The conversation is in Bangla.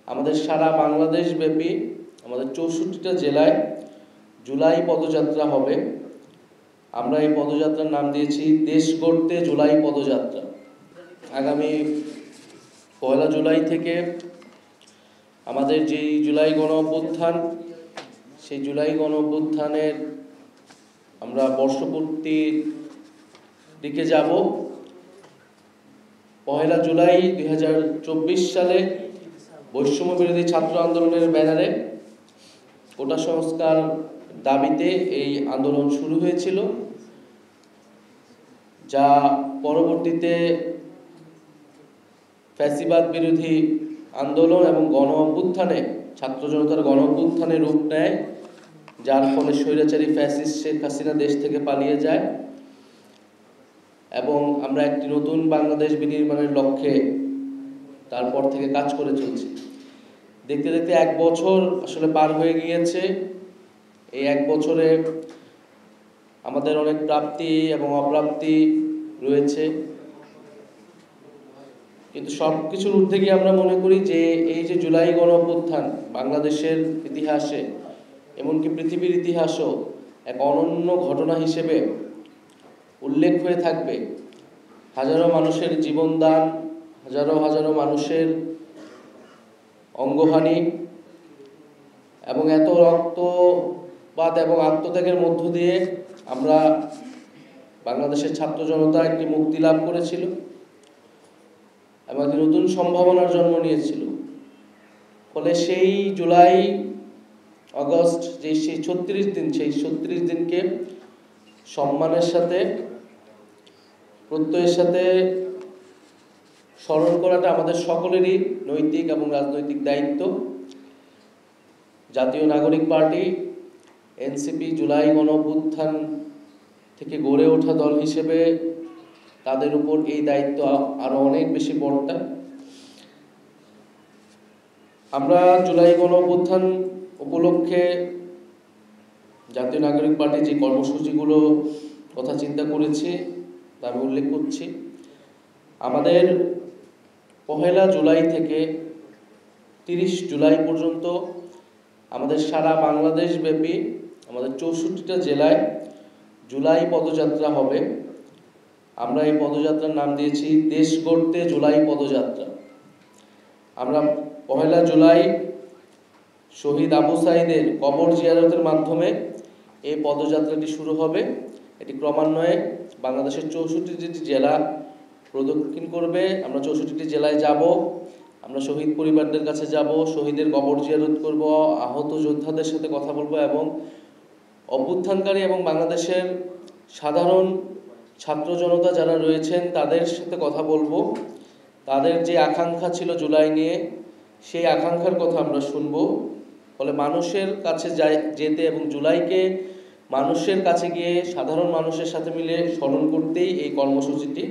আমাদের সারা বাংলাদেশ ব্যাপী আমাদের ৬৪টা জেলায় জুলাই পদযাত্রা হবে। আমরা এই পদযাত্রার নাম দিয়েছি দেশ গড়তে জুলাই পদযাত্রা। আগামী ১ জুলাই থেকে আমাদের যেই জুলাই গণ অভ্যুত্থান, সেই জুলাই গণ অভ্যুত্থানের আমরা বর্ষপূর্তির দিকে যাব। ১ জুলাই ২০২৪ সালে বৈষম্য বিরোধী ছাত্র আন্দোলনের ব্যানারে কোটা সংস্কার দাবিতে এই আন্দোলন শুরু হয়েছিল, যা পরবর্তীতে ফ্যাসিবাদ বিরোধী আন্দোলন এবং গণ অভ্যুত্থানে ছাত্র জনতার গণ অভ্যুত্থানে রূপ নেয়, যার ফলে স্বৈরাচারী ফ্যাসিস্ট শেখ হাসিনা দেশ থেকে পালিয়ে যায় এবং আমরা একটি নতুন বাংলাদেশ বিনির্মাণের লক্ষ্যে তারপর থেকে কাজ করে চলছি। দেখতে দেখতে ১ বছর আসলে পার হয়ে গিয়েছে। এই ১ বছরে আমাদের অনেক প্রাপ্তি এবং অপ্রাপ্তি রয়েছে, কিন্তু সব কিছুর ঊর্ধ্বে গিয়ে আমরা মনে করি যে এই যে জুলাই গণ অভ্যুত্থান বাংলাদেশের ইতিহাসে, এমনকি পৃথিবীর ইতিহাসেও এক অনন্য ঘটনা হিসেবে উল্লেখ হয়ে থাকবে। হাজারো মানুষের জীবনদান, হাজারো হাজারো মানুষের অঙ্গহানি এবং এত রক্তপাত এবং আত্মত্যাগের মধ্য দিয়ে আমরা বাংলাদেশের ছাত্র জনতা একটি মুক্তি লাভ করেছিল এবং একটি নতুন সম্ভাবনার জন্ম নিয়েছিল। ফলে সেই জুলাই আগস্ট সেই ৩৬ দিনকে সম্মানের সাথে প্রত্যয়ের সাথে স্মরণ করাটা আমাদের সকলেরই নৈতিক এবং রাজনৈতিক দায়িত্ব। জাতীয় নাগরিক পার্টি এনসিপি জুলাই গণ অভ্যুত্থান থেকে গড়ে ওঠা দল হিসেবে তাদের উপর এই দায়িত্ব আরো অনেক বেশি বড়টা। আমরা জুলাই গণ অভ্যুত্থান উপলক্ষে জাতীয় নাগরিক পার্টি যে কর্মসূচিগুলো কথা চিন্তা করেছি তা আমি উল্লেখ করছি। আমাদের ১ জুলাই থেকে ৩০ জুলাই পর্যন্ত আমাদের সারা বাংলাদেশ ব্যাপী আমাদের ৬৪টা জেলায় জুলাই পদযাত্রা হবে। আমরা এই পদযাত্রার নাম দিয়েছি দেশ গড়তে জুলাই পদযাত্রা। আমরা ১ জুলাই শহীদ আবু সাঈদের কবর জিয়ারতের মাধ্যমে এই পদযাত্রাটি শুরু হবে। এটি ক্রমান্বয়ে বাংলাদেশের ৬৪টি জেলা প্রদক্ষিণ করবে। আমরা ৬৪টি জেলায় যাব, আমরা শহীদ পরিবারদের কাছে যাব, শহীদের কবর জিয়ারত করব, আহত যোদ্ধাদের সাথে কথা বলবো এবং অভ্যুত্থানকারী এবং বাংলাদেশের সাধারণ ছাত্র জনতা যারা রয়েছেন তাদের সাথে কথা বলবো। তাদের যে আকাঙ্ক্ষা ছিল জুলাই নিয়ে, সেই আকাঙ্ক্ষার কথা আমরা শুনবো। ফলে মানুষের কাছে যেতে এবং জুলাইকে মানুষের কাছে গিয়ে সাধারণ মানুষের সাথে মিলে স্মরণ করতেই এই কর্মসূচিটি।